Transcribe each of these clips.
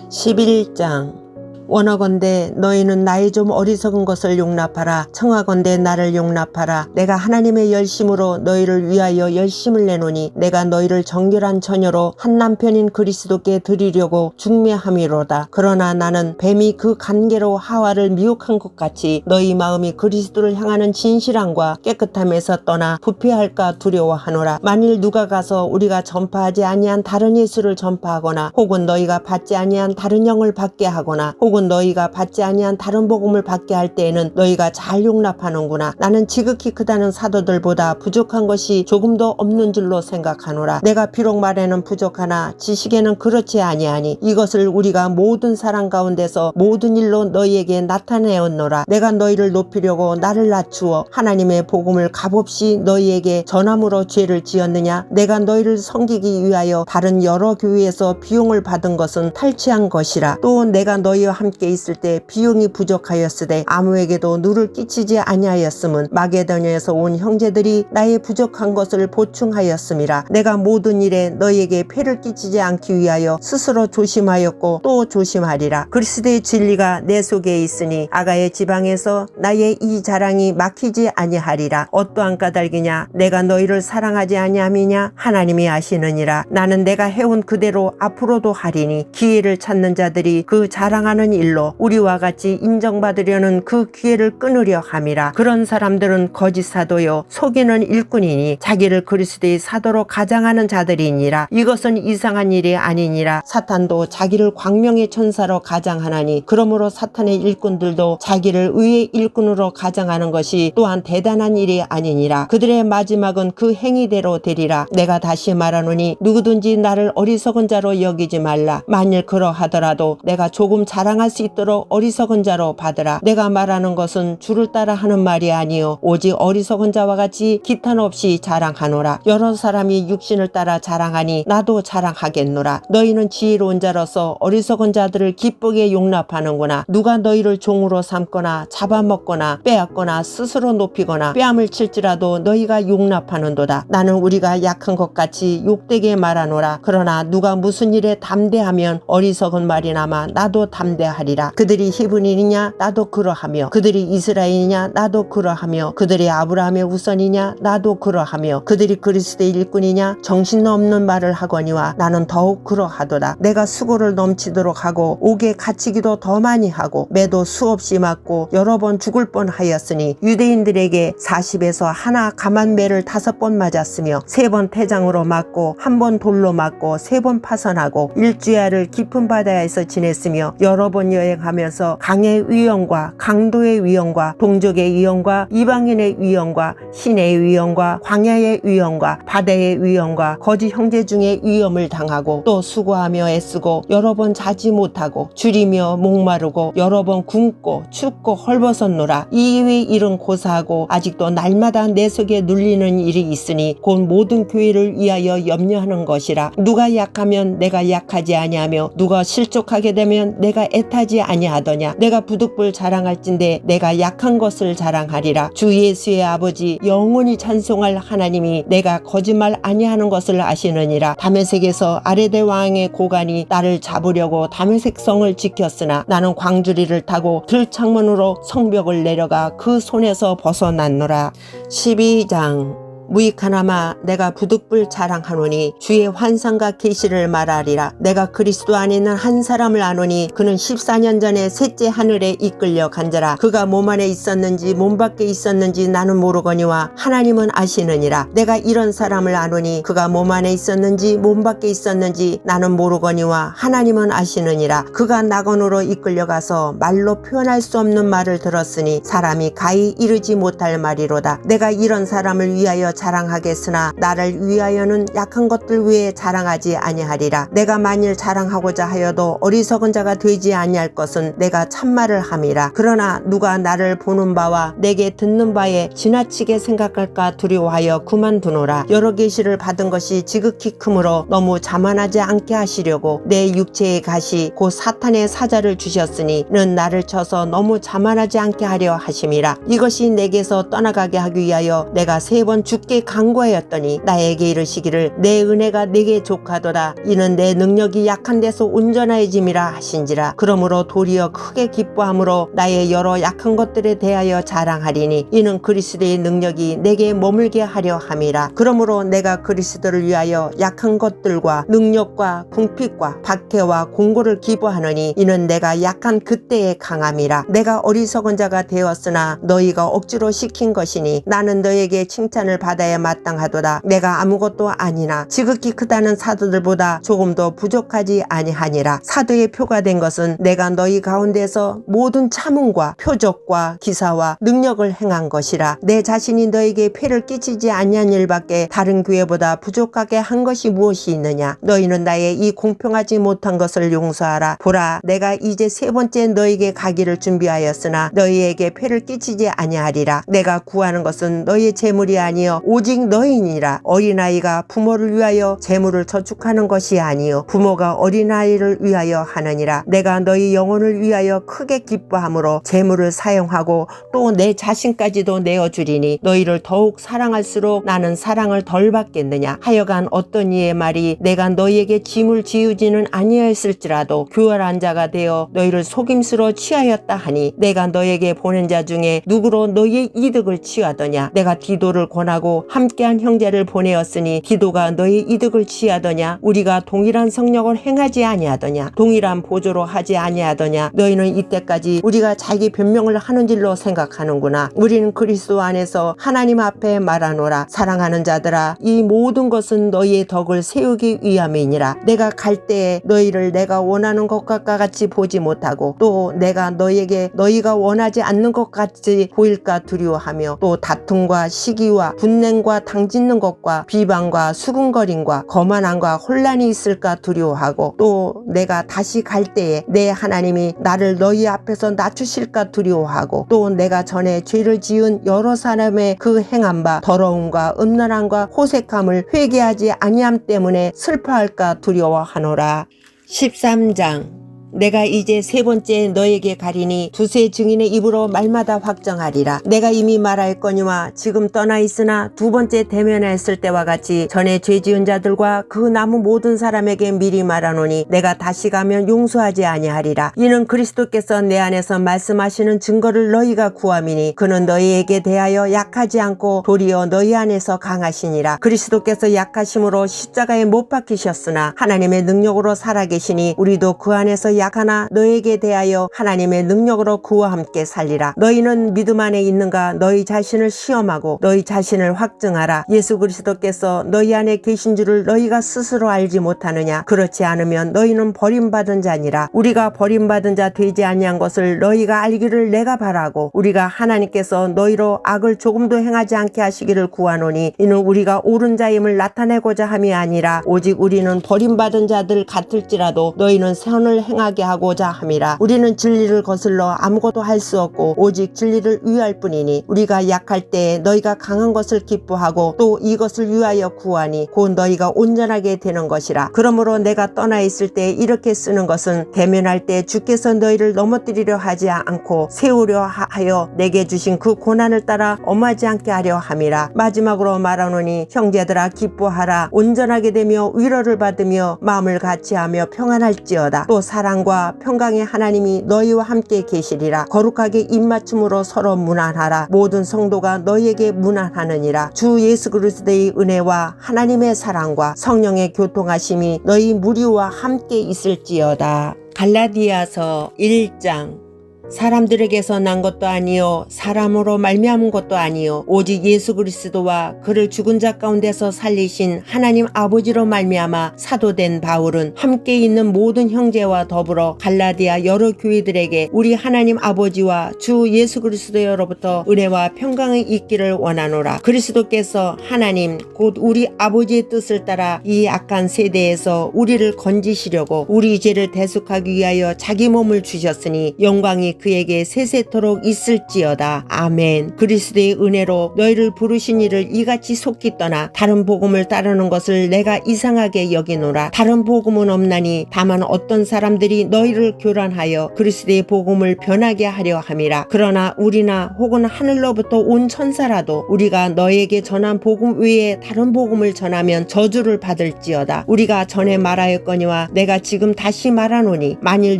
11장. 원하건대 너희는 나의 좀 어리석은 것을 용납하라. 청하건대 나를 용납하라. 내가 하나님의 열심으로 너희를 위하여 열심을 내노니 내가 너희를 정결한 처녀로 한 남편인 그리스도께 드리려고 중매함이로다. 그러나 나는 뱀이 그 간계로 하와를 미혹한 것 같이 너희 마음이 그리스도를 향하는 진실함과 깨끗함에서 떠나 부패할까 두려워하노라. 만일 누가 가서 우리가 전파하지 아니한 다른 예수를 전파하거나 혹은 너희가 받지 아니한 다른 영을 받게 하거나 혹은 너희가 받지 아니한 다른 복음을 받게 할 때에는 너희가 잘 용납하는구나. 나는 지극히 크다는 사도들보다 부족한 것이 조금도 없는 줄로 생각하노라. 내가 비록 말에는 부족하나 지식에는 그렇지 아니하니 이것을 우리가 모든 사람 가운데서 모든 일로 너희에게 나타내었노라. 내가 너희를 높이려고 나를 낮추어 하나님의 복음을 값없이 너희에게 전함으로 죄를 지었느냐? 내가 너희를 섬기기 위하여 다른 여러 교회에서 비용을 받은 것은 탈취한 것이라. 또 내가 너희와 함께 있을 때 비용이 부족하였으되 아무에게도 누를 끼치지 아니하였음은 마게도냐에서 온 형제들이 나의 부족한 것을 보충하였음이라. 내가 모든 일에 너희에게 폐를 끼치지 않기 위하여 스스로 조심하였고 또 조심하리라. 그리스도의 진리가 내 속에 있으니 아가야 지방에서 나의 이 자랑이 막히지 아니하리라. 어떠한 까닭이냐? 내가 너희를 사랑하지 아니함이냐? 하나님이 아시느니라. 나는 내가 해온 그대로 앞으로도 하리니 기회를 찾는 자들이 그 자랑하는 일로 우리와 같이 인정받으려는 그 기회를 끊으려 함이라. 그런 사람들은 거짓 사도요 속이는 일꾼이니 자기를 그리스도의 사도로 가장하는 자들이니라. 이것은 이상한 일이 아니니라. 사탄도 자기를 광명의 천사로 가장하나니 그러므로 사탄의 일꾼들도 자기를 의의 일꾼으로 가장하는 것이 또한 대단한 일이 아니니라. 그들의 마지막은 그 행위대로 되리라. 내가 다시 말하노니 누구든지 나를 어리석은 자로 여기지 말라. 만일 그러하더라도 내가 조금 자랑할 수 있도록 어리석은 자로 받으라. 내가 말하는 것은 주를 따라 하는 말이 아니요 오직 어리석은 자와 같이 기탄 없이 자랑하노라. 여러 사람이 육신을 따라 자랑하니 나도 자랑하겠노라. 너희는 지혜로운 자로서 어리석은 자들을 기쁘게 용납하는구나. 누가 너희를 종으로 삼거나 잡아먹거나 빼앗거나 스스로 높이거나 뺨을 칠지라도 너희가 용납하는도다. 나는 우리가 약한 것 같이 욕되게 말하노라. 그러나 누가 무슨 일에 담대하면 어리석은 말이나마 나도 담대하리라. 그들이 히브리냐 나도 그러하며 그들이 이스라엘이냐 나도 그러하며 그들이 아브라함의 우선이냐 나도 그러하며 그들이 그리스도의 일꾼이냐 정신없는 말을 하거니와 나는 더욱 그러하도다. 내가 수고를 넘치도록 하고 옥에 갇히기도 더 많이 하고 매도 수없이 맞고 여러 번 죽을 뻔하였으니 유대인들에게 40에서 하나 감한 매를 5번 맞았으며 3번 태장으로 맞고 1번 돌로 맞고 3번 파선하고 일주야를 깊은 바다에서 지냈으며 여러 번 여행하면서 강의 위험과 강도의 위험과 동족의 위험과 이방인의 위험과 신의 위험과 광야의 위험과 바다의 위험과 거짓 형제 중에 위험을 당하고 또 수고하며 애쓰고 여러 번 자지 못하고 줄이며 목마르고 여러 번 굶고 춥고 헐벗었노라. 이 일은 고사하고 아직도 날마다 내 속에 눌리는 일이 있으니 곧 모든 교회를 위하여 염려하는 것이라. 누가 약하면 내가 약하지 아니하며 누가 실족하게 되면 내가 애타지 아니하더냐. 내가 부득불 자랑할진대 내가 약한 것을 자랑하리라. 주 예수의 아버지 영원히 찬송할 하나님이 내가 거짓말 아니하는 것을 아시느니라. 다메섹에서 아레데 왕의 고관이 나를 잡으려고 다메섹 성을 지켰으나 나는 광주리를 타고 들창문으로 성벽을 내려가 그 손에서 벗어났노라. 12장. 무익하나마 내가 부득불 자랑하노니 주의 환상과 계시를 말하리라. 내가 그리스도 안에 있는 한 사람을 아노니 그는 14년 전에 셋째 하늘에 이끌려 간자라. 그가 몸 안에 있었는지 몸 밖에 있었는지 나는 모르거니와 하나님은 아시느니라. 내가 이런 사람을 아노니 그가 몸 안에 있었는지 몸 밖에 있었는지 나는 모르거니와 하나님은 아시느니라. 그가 낙원으로 이끌려가서 말로 표현할 수 없는 말을 들었으니 사람이 가히 이르지 못할 말이로다. 내가 이런 사람을 위하여 자랑하겠으나 나를 위하여는 약한 것들 외에 자랑하지 아니하리라. 내가 만일 자랑하고자 하여도 어리석은 자가 되지 아니할 것은 내가 참말을 함이라. 그러나 누가 나를 보는 바와 내게 듣는 바에 지나치게 생각할까 두려워하여 그만두노라. 여러 계시를 받은 것이 지극히 크므로 너무 자만하지 않게 하시려고 내 육체의 가시 곧 사탄의 사자를 주셨으니 는 나를 쳐서 너무 자만하지 않게 하려 하심이라. 이것이 내게서 떠나가게 하기 위하여 내가 3번 죽게 굳게 간구하였더니 나에게 이르시기를 내 은혜가 내게 족하도다. 이는 내 능력이 약한 데서 온전하여짐이라 하신지라. 그러므로 도리어 크게 기뻐함으로 나의 여러 약한 것들에 대하여 자랑하리니 이는 그리스도의 능력이 내게 머물게 하려 함이라. 그러므로 내가 그리스도를 위하여 약한 것들과 능력과 궁핍과 박해와 공고를 기뻐하느니 이는 내가 약한 그때의 강함이라. 내가 어리석은 자가 되었으나 너희가 억지로 시킨 것이니 나는 너에게 칭찬을 받아야 마땅하도다. 내가 아무것도 아니나 지극히 크다는 사도들보다 조금도 부족하지 아니하니라. 사도의 표가 된 것은 내가 너희 가운데서 모든 참음과 표적과 기사와 능력을 행한 것이라. 내 자신이 너에게 폐를 끼치지 아니한 일밖에 다른 교회보다 부족하게 한 것이 무엇이 있느냐. 너희는 나의 이 공평하지 못한 것을 용서하라. 보라, 내가 이제 세 번째 너에게 가기를 준비하였으나 너희에게 폐를 끼치지 아니하리라. 내가 구하는 것은 너희의 재물이 아니요 오직 너희니라. 어린아이가 부모를 위하여 재물을 저축하는 것이 아니요 부모가 어린아이를 위하여 하느니라. 내가 너희 영혼을 위하여 크게 기뻐함으로 재물을 사용하고 또 내 자신까지도 내어주리니 너희를 더욱 사랑할수록 나는 사랑을 덜 받겠느냐. 하여간 어떤 이의 말이 내가 너희에게 짐을 지우지는 아니하였을지라도 교활한 자가 되어 너희를 속임수로 취하였다 하니 내가 너에게 보낸 자 중에 누구로 너희의 이득을 취하더냐. 내가 디도를 권하고 함께한 형제를 보내었으니 디도가 너희 이득을 취하더냐. 우리가 동일한 성령을 행하지 아니하더냐. 동일한 보조로 하지 아니하더냐. 너희는 이때까지 우리가 자기 변명을 하는 줄로 생각하는구나. 우리는 그리스도 안에서 하나님 앞에 말하노라. 사랑하는 자들아, 이 모든 것은 너희의 덕을 세우기 위함이니라. 내가 갈 때에 너희를 내가 원하는 것과 같이 보지 못하고 또 내가 너희에게 너희가 원하지 않는 것 같이 보일까 두려워하며 또 다툼과 시기와 분냉과 당짓는 것과 비방과 수군거림과 거만함과 혼란이 있을까 두려워하고 또 내가 다시 갈 때에 내 하나님이 나를 너희 앞에서 낮추실까 두려워하고 또 내가 전에 죄를 지은 여러 사람의 그 행한 바 더러움과 음란함과 호색함을 회개하지 아니함 때문에 슬퍼할까 두려워하노라. 13장. 내가 이제 세 번째 너에게 가리니 두세 증인의 입으로 말마다 확정하리라. 내가 이미 말하였거니와 지금 떠나 있으나 두 번째 대면했을 때와 같이 전에 죄 지은 자들과 그 남은 모든 사람에게 미리 말하노니 내가 다시 가면 용서하지 아니하리라. 이는 그리스도께서 내 안에서 말씀하시는 증거를 너희가 구함이니 그는 너희에게 대하여 약하지 않고 도리어 너희 안에서 강하시니라. 그리스도께서 약하심으로 십자가에 못 박히셨으나 하나님의 능력으로 살아계시니 우리도 그 안에서 약하나 너에게 대하여 하나님의 능력으로 그와 함께 살리라. 너희는 믿음 안에 있는가? 너희 자신을 시험하고 너희 자신을 확증하라. 예수 그리스도께서 너희 안에 계신 줄을 너희가 스스로 알지 못하느냐? 그렇지 않으면 너희는 버림받은 자니라. 우리가 버림받은 자 되지 아니한 것을 너희가 알기를 내가 바라고 우리가 하나님께서 너희로 악을 조금도 행하지 않게 하시기를 구하노니 이는 우리가 옳은 자임을 나타내고자 함이 아니라 오직 우리는 버림받은 자들 같을지라도 너희는 선을 행하게 하고자 함이라. 우리는 진리를 거슬러 아무것도 할 수 없고 오직 진리를 위할 뿐이니 우리가 약할 때에 너희가 강한 것을 기뻐하고 또 이것을 위하여 구하니 곧 너희가 온전하게 되는 것이라. 그러므로 내가 떠나 있을 때 이렇게 쓰는 것은 대면할 때 주께서 너희를 넘어뜨리려 하지 않고 세우려 하여 내게 주신 그 고난을 따라 엄하지 않게 하려 함이라. 마지막으로 말하노니 형제들아 기뻐하라. 온전하게 되며 위로를 받으며 마음을 같이하며 평안할지어다. 또 사랑과 평강의 하나님이 너희와 함께 계시리라. 거룩하게 입맞춤으로 서로 문안하라. 모든 성도가 너희에게 문안하느니라. 주 예수 그리스도의 은혜와 하나님의 사랑과 성령의 교통하심이 너희 무리와 함께 있을지어다. 갈라디아서 1장. 사람들에게서 난 것도 아니요 사람으로 말미암은 것도 아니요 오직 예수 그리스도와 그를 죽은 자 가운데서 살리신 하나님 아버지로 말미암아 사도된 바울은 함께 있는 모든 형제와 더불어 갈라디아 여러 교회들에게 우리 하나님 아버지와 주 예수 그리스도로부터 은혜와 평강이 있기를 원하노라. 그리스도께서 하나님 곧 우리 아버지의 뜻을 따라 이 악한 세대에서 우리를 건지시려고 우리 죄를 대속하기 위하여 자기 몸을 주셨으니 영광이 그에게 세세토록 있을지어다. 아멘. 그리스도의 은혜로 너희를 부르신 이를 이같이 속기 떠나 다른 복음을 따르는 것을 내가 이상하게 여기노라. 다른 복음은 없나니 다만 어떤 사람들이 너희를 교란하여 그리스도의 복음을 변하게 하려 함이라. 그러나 우리나 혹은 하늘로부터 온 천사라도 우리가 너에게 전한 복음 외에 다른 복음을 전하면 저주를 받을지어다. 우리가 전에 말하였거니와 내가 지금 다시 말하노니 만일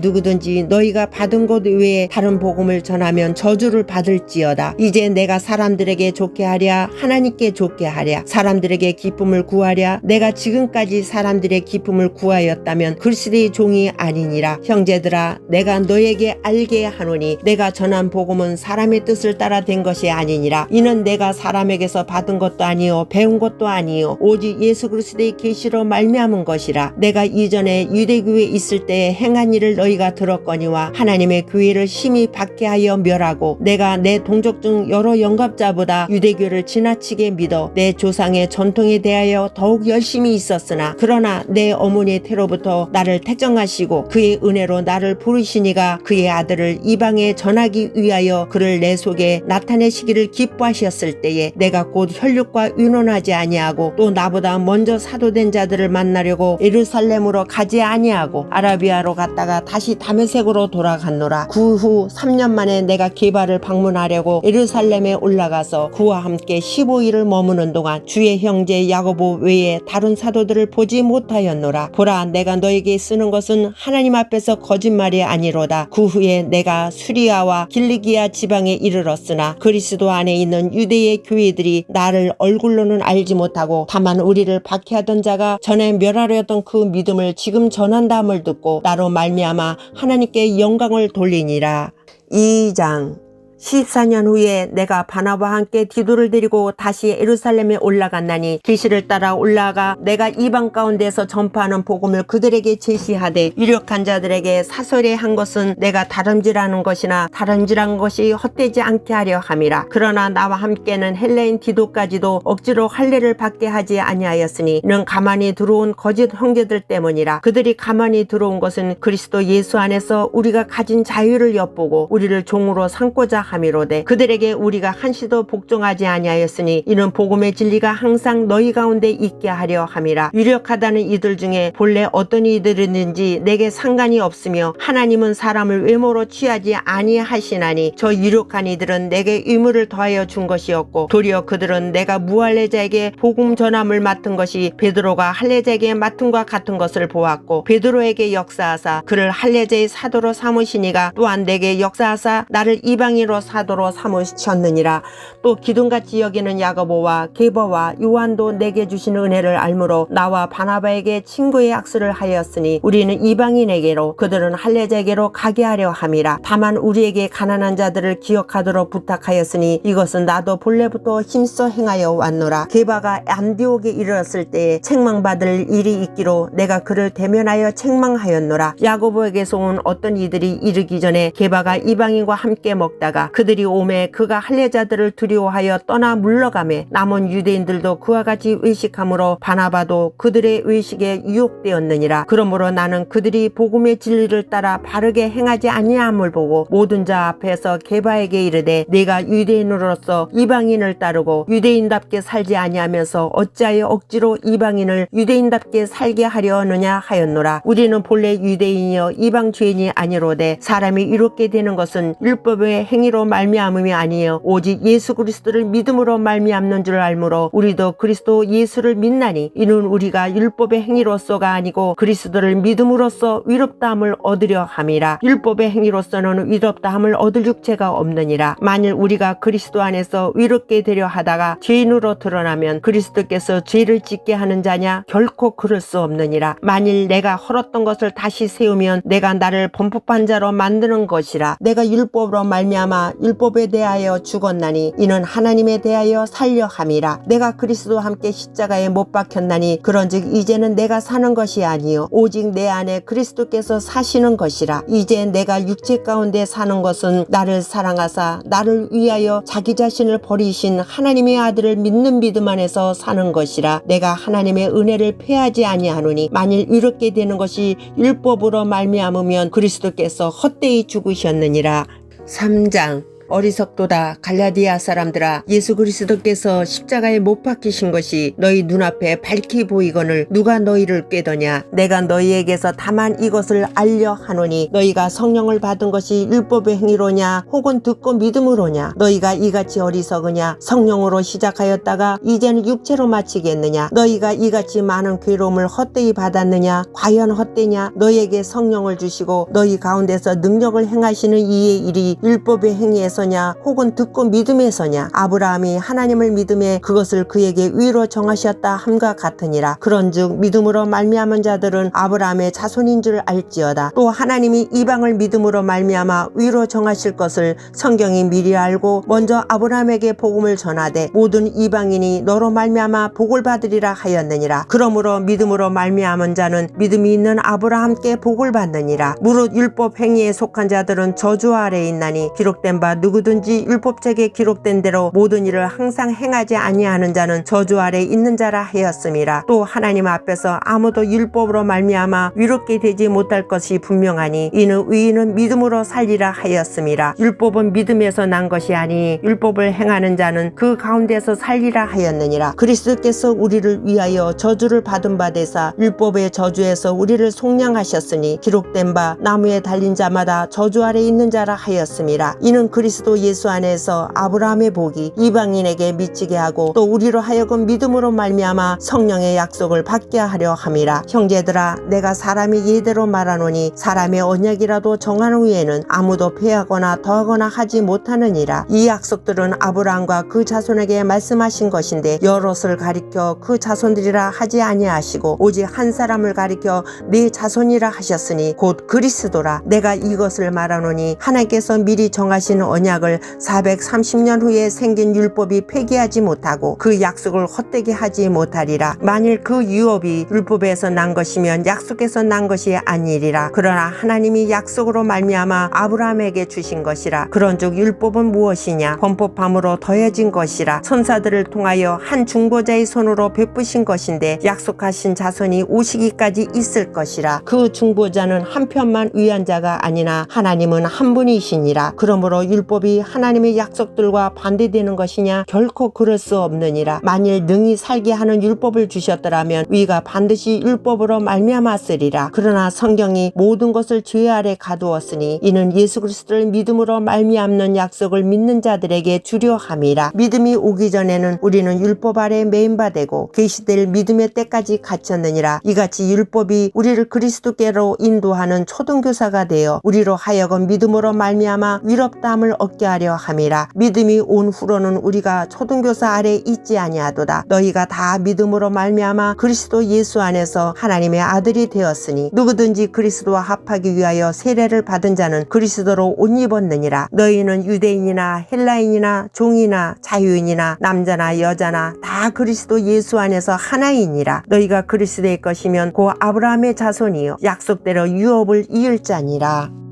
누구든지 너희가 받은 것 외에 다른 복음을 전하면 저주를 받을지어다. 이제 내가 사람들에게 좋게 하랴 하나님께 좋게 하랴 사람들에게 기쁨을 구하랴 내가 지금까지 사람들의 기쁨을 구하였다면 그리스도의 종이 아니니라. 형제들아 내가 너에게 알게 하노니 내가 전한 복음은 사람의 뜻을 따라 된 것이 아니니라. 이는 내가 사람에게서 받은 것도 아니요 배운 것도 아니요 오직 예수 그리스도의 계시로 말미암은 것이라. 내가 이전에 유대교에 있을 때에 행한 일을 너희가 들었거니와 하나님의 교회를 심히 박해하여 멸하고 내가 내 동족 중 여러 영갑자보다 유대교를 지나치게 믿어 내 조상의 전통에 대하여 더욱 열심히 있었으나 그러나 내 어머니의 태로부터 나를 택정하시고 그의 은혜로 나를 부르시니가 그의 아들을 이방에 전하기 위하여 그를 내 속에 나타내시기를 기뻐하셨을 때에 내가 곧 혈육과 의논하지 아니하고 또 나보다 먼저 사도된 자들을 만나려고 예루살렘으로 가지 아니하고 아라비아로 갔다가 다시 다메섹으로 돌아갔노라. 그 후 3년 만에 내가 게바를 방문하려고 예루살렘에 올라가서 그와 함께 15일을 머무는 동안 주의 형제 야고보 외에 다른 사도들을 보지 못하였노라. 보라 내가 너에게 쓰는 것은 하나님 앞에서 거짓말이 아니로다. 그 후에 내가 수리아와 길리기아 지방에 이르렀으나 그리스도 안에 있는 유대의 교회들이 나를 얼굴로는 알지 못하고 다만 우리를 박해하던 자가 전에 멸하려 했던 그 믿음을 지금 전한다함을 듣고 나로 말미암아 하나님께 영광을 돌리니라. 2장 14년 후에 내가 바나바와 함께 디도를 데리고 다시 예루살렘에 올라갔나니 계시를 따라 올라가 내가 이방 가운데서 전파하는 복음을 그들에게 제시하되 유력한 자들에게 사설에 한 것은 내가 다름질하는 것이나 다름질한 것이 헛되지 않게 하려 함이라. 그러나 나와 함께는 헬레인 디도까지도 억지로 할례를 받게 하지 아니하였으니 이는 가만히 들어온 거짓 형제들 때문이라. 그들이 가만히 들어온 것은 그리스도 예수 안에서 우리가 가진 자유를 엿보고 우리를 종으로 삼고자 함이로되 그들에게 우리가 한시도 복종하지 아니하였으니 이는 복음의 진리가 항상 너희 가운데 있게 하려 함이라. 유력하다는 이들 중에 본래 어떤 이들이든지 내게 상관이 없으며 하나님은 사람을 외모로 취하지 아니하시나니 저 유력한 이들은 내게 의무를 더하여 준 것이었고 도리어 그들은 내가 무할례자에게 복음 전함을 맡은 것이 베드로가 할례자에게 맡은 것 같은 것을 보았고 베드로에게 역사하사 그를 할례자의 사도로 삼으시니가 또한 내게 역사하사 나를 이방인으로 사도로 삼으셨느니라. 또 기둥같이 여기는 야고보와 게바와 요한도 내게 주신 은혜를 알므로 나와 바나바에게 친구의 약속을 하였으니 우리는 이방인에게로 그들은 할례자에게로 가게 하려 함이라. 다만 우리에게 가난한 자들을 기억하도록 부탁하였으니 이것은 나도 본래부터 힘써 행하여 왔노라. 게바가 안디옥에 이르렀을 때에 책망받을 일이 있기로 내가 그를 대면하여 책망하였노라. 야고보에게서 온 어떤 이들이 이르기 전에 게바가 이방인과 함께 먹다가 그들이 오매 그가 할례자들을 두려워하여 떠나 물러가매 남은 유대인들도 그와 같이 의식함으로 바나바도 그들의 의식에 유혹되었느니라. 그러므로 나는 그들이 복음의 진리를 따라 바르게 행하지 아니함을 보고 모든 자 앞에서 게바에게 이르되 네가 유대인으로서 이방인을 따르고 유대인답게 살지 아니하면서 어찌하여 억지로 이방인을 유대인답게 살게 하려 하느냐 하였노라. 우리는 본래 유대인이여 이방 죄인이 아니로되 사람이 이롭게 되는 것은 율법의 행위로 말미암음이 아니요 오직 예수 그리스도를 믿음으로 말미암는 줄 알므로 우리도 그리스도 예수를 믿나니 이는 우리가 율법의 행위로서가 아니고 그리스도를 믿음으로써 위롭다함을 얻으려 함이라. 율법의 행위로서는 위롭다함을 얻을 육체가 없느니라. 만일 우리가 그리스도 안에서 위롭게 되려 하다가 죄인으로 드러나면 그리스도께서 죄를 짓게 하는 자냐? 결코 그럴 수 없느니라. 만일 내가 헐었던 것을 다시 세우면 내가 나를 범법한 자로 만드는 것이라. 내가 율법으로 말미암아 율법에 대하여 죽었나니 이는 하나님에 대하여 살려 함이라. 내가 그리스도와 함께 십자가에 못 박혔나니 그런즉 이제는 내가 사는 것이 아니요 오직 내 안에 그리스도께서 사시는 것이라. 이제 내가 육체 가운데 사는 것은 나를 사랑하사 나를 위하여 자기 자신을 버리신 하나님의 아들을 믿는 믿음 안에서 사는 것이라. 내가 하나님의 은혜를 패하지 아니하노니 만일 이렇게 되는 것이 율법으로 말미암으면 그리스도께서 헛되이 죽으셨느니라. 3장. 어리석도다 갈라디아 사람들아, 예수 그리스도께서 십자가에 못 박히신 것이 너희 눈앞에 밝히 보이거늘 누가 너희를 꾀더냐. 내가 너희에게서 다만 이것을 알려 하노니 너희가 성령을 받은 것이 율법의 행위로냐 혹은 듣고 믿음으로냐. 너희가 이같이 어리석으냐. 성령으로 시작하였다가 이제는 육체로 마치겠느냐. 너희가 이같이 많은 괴로움을 헛되이 받았느냐. 과연 헛되냐. 너희에게 성령을 주시고 너희 가운데서 능력을 행하시는 이의 일이 율법의 행위에서 냐 혹은 듣고 믿음에서냐. 아브라함이 하나님을 믿음에 그것을 그에게 의로 정하셨다 함과 같으니라. 그런즉 믿음으로 말미암은 자들은 아브라함의 자손인 줄 알지어다. 또 하나님이 이방을 믿음으로 말미암아 의로 정하실 것을 성경이 미리 알고 먼저 아브라함에게 복음을 전하되 모든 이방인이 너로 말미암아 복을 받으리라 하였느니라. 그러므로 믿음으로 말미암은 자는 믿음이 있는 아브라함께 복을 받느니라. 무릇 율법 행위에 속한 자들은 저주 아래에 있나니 기록된 바 누구든지 율법책에 기록된 대로 모든 일을 항상 행하지 아니하는 자는 저주 아래 있는 자라 하였음이라. 또 하나님 앞에서 아무도 율법으로 말미암아 위롭게 되지 못할 것이 분명하니 이는 의인은 믿음으로 살리라 하였음이라. 율법은 믿음에서 난 것이 아니 율법을 행하는 자는 그 가운데서 살리라 하였느니라. 그리스도께서 우리를 위하여 저주를 받은 바 되사 율법의 저주에서 우리를 속량하셨으니 기록된 바 나무에 달린 자마다 저주 아래 있는 자라 하였음이라. 이는 그리스도 예수 안에서 아브라함의 복이 이방인에게 미치게 하고 또 우리로 하여금 믿음으로 말미암아 성령의 약속을 받게 하려 함이라. 형제들아, 내가 사람이 예대로 말하노니 사람의 언약이라도 정한 후에는 아무도 패하거나 더하거나 하지 못하느니라. 이 약속들은 아브라함과 그 자손에게 말씀하신 것인데 여럿을 가리켜 그 자손들이라 하지 아니하시고 오직 한 사람을 가리켜 네 자손이라 하셨으니 곧 그리스도라. 내가 이것을 말하노니 하나님께서 미리 정하신 언약을 430년 후에 생긴 율법이 폐기하지 못하고 그 약속을 헛되게 하지 못하리라. 만일 그 유업이 율법에서 난 것이면 약속에서 난 것이 아니리라. 그러나 하나님이 약속으로 말미암아 아브라함에게 주신 것이라. 그런즉 율법은 무엇이냐. 범법함으로 더해진 것이라. 천사들을 통하여 한 중보자의 손으로 베푸신 것인데 약속하신 자손이 오시기까지 있을 것이라. 그 중보자는 한편만 위한 자가 아니나 하나님은 한 분이시니라. 그러므로 율법이 하나님의 약속들과 반대되는 것이냐. 결코 그럴 수 없느니라. 만일 능히 살게 하는 율법을 주셨더라면 위가 반드시 율법으로 말미암았으리라. 그러나 성경이 모든 것을 죄 아래 가두었으니 이는 예수 그리스도를 믿음으로 말미암는 약속을 믿는 자들에게 주려 함이라. 믿음이 오기 전에는 우리는 율법 아래 매인바 되고 계시될 믿음의 때까지 갇혔느니라. 이같이 율법이 우리를 그리스도께로 인도하는 초등교사가 되어 우리로 하여금 믿음으로 말미암아 위롭다함을 얻게 하려 함이라. 믿음이 온 후로는 우리가 초등교사 아래 있지 아니하도다. 너희가 다 믿음으로 말미암아 그리스도 예수 안에서 하나님의 아들이 되었으니 누구든지 그리스도와 합하기 위하여 세례를 받은 자는 그리스도로 옷 입었느니라. 너희는 유대인이나 헬라인이나 종이나 자유인이나 남자나 여자나 다 그리스도 예수 안에서 하나이니라. 너희가 그리스도의 것이면 곧 아브라함의 자손이요 약속대로 유업을 이을 자니라.